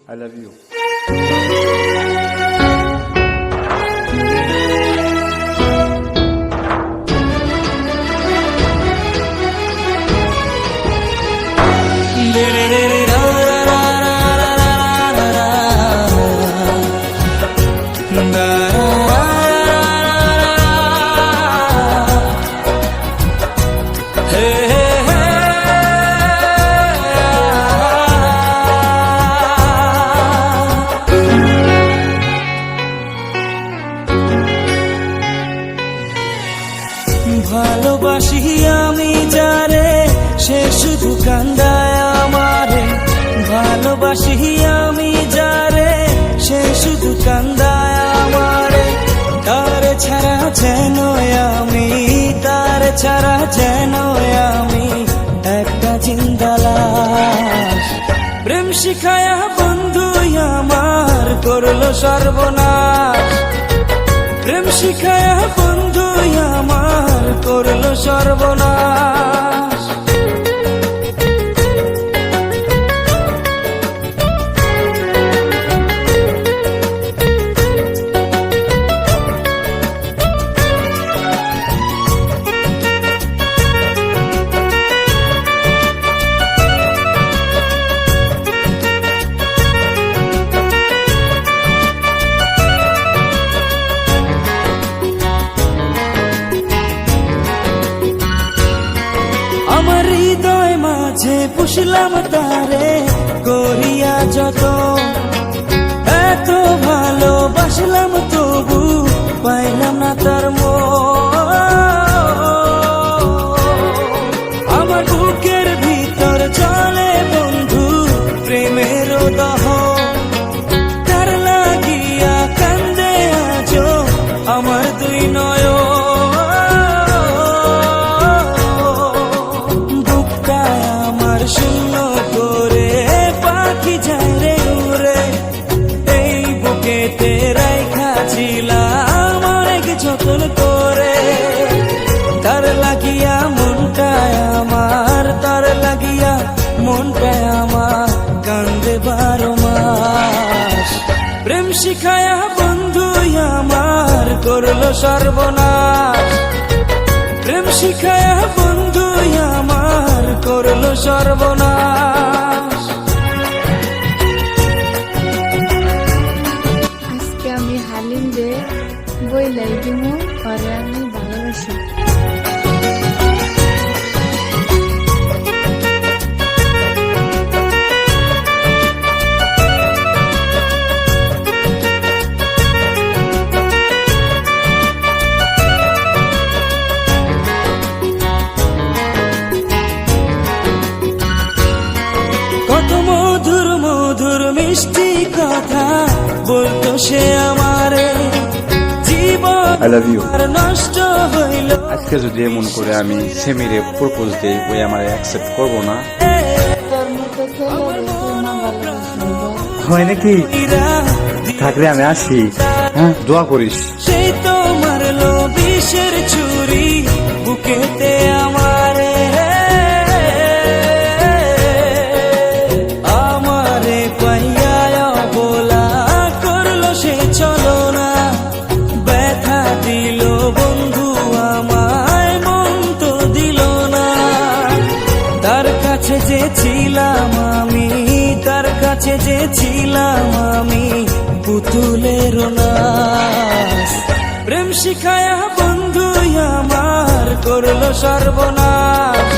I love you. ভালোবাসি আমি যারে সে শুধু কান্দায় আমারে, ভালোবাসি আমি যারে সে শুধু কান্দায় আমারে, তার ছাড়া যেন আমি, তার ছাড়া যেন আমি একটা জিন্দা লাশ। প্রেম শিখায়া বন্ধু আমার করলো সর্বনাশ, প্রেম শিখায়া বন্ধু আমার করলো সর্বনাশ। আমার হৃদয় মাঝে পুষলাম তারে করিয়া যত, এত ভালোবাসলাম তবু পাইলাম না তার মন। আমার বুকের ভিতর চলে বন্ধু প্রেমের দহন, তার লাগিয়া কান্দে আজো আমার দুই নয়ন। শূন্য করে পাখি যায় রে উড়ে, এই বুকেতে রাইখা ছিলাম অনেক যতন করে, তার লাগিয়া মনটায় আমার, তার লাগিয়া মনটায় আমার কান্দে 12 মাস। প্রেম শিখায়া বন্ধু আমার করলো সর্বনাশ, প্রেম শিখায়া বন্ধু আমার করলো সর্বনাশ। আজকে আমি হালিম দে বইলাই দিমু পরে আমি ভালোবাসি। কত মধুর মধুর মিষ্টি কথা বলতো সে আমারে, জীবন I love you. আর নষ্ট হইল। আজকে যদি এমন করে আমি সেমিরে প্রপোজ দেই, ওই আমার অ্যাকসেপ্ট করবো না। তোর মতো ছেলে না ভালোবাসি হয় নাকি? থাকলে আমি আসি, হ্যাঁ দোয়া করিস। সেই তো মারলো বিষের ছুরি বুকেতে আমারে, আমারে পাইয়া বলা করলো সে চলো না, ব্যথা দিল বন্ধু আমায় মন তো দিল না। তার কাছে যে ছিলাম আমি, তার কাছে যে ছিলাম আমি পুতুলের নাশ। প্রেম শিখায়া বন্ধু আমার করলো সর্বনাশ,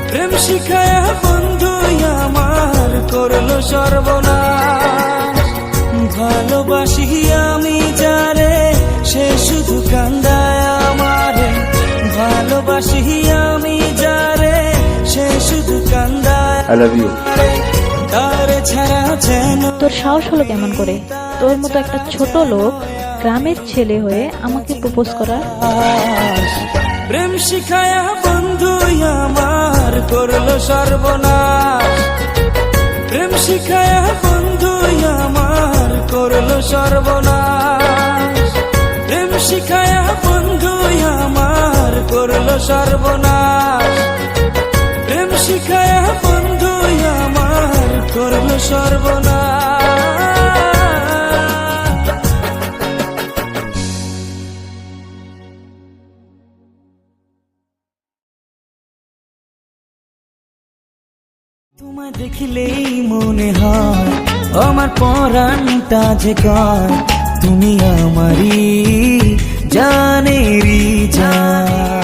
প্রেম শিখায়া বন্ধু আমার করলো সর্বনাশ। ভালোবাসি আমি যারে সে শুধু কান্দায় আমারে, ভালোবাসি আমি যারে সে শুধু কান্দায় I love you. তার ছাড়া যেন। তোর সাহস হলো কেমন করে তোর মতো একটা ছোট লোক গ্রামের ছেলে হয়ে আমাকে প্রপোজ করা? প্রেম শিখায়া বন্ধু আমার করলো সর্বনাশ, প্রেম শিখায়া বন্ধু আমার করলো সর্বনাশ, প্রেম শিখায়া বন্ধু আমার করলো সর্বনাশ, প্রেম শিখায়া বন্ধু আমার করলো সর্বনাশ। তোমায় দেখলেই মনে হয় আমার পরাণটা যে কয় তুমি আমারই জানেরই জান।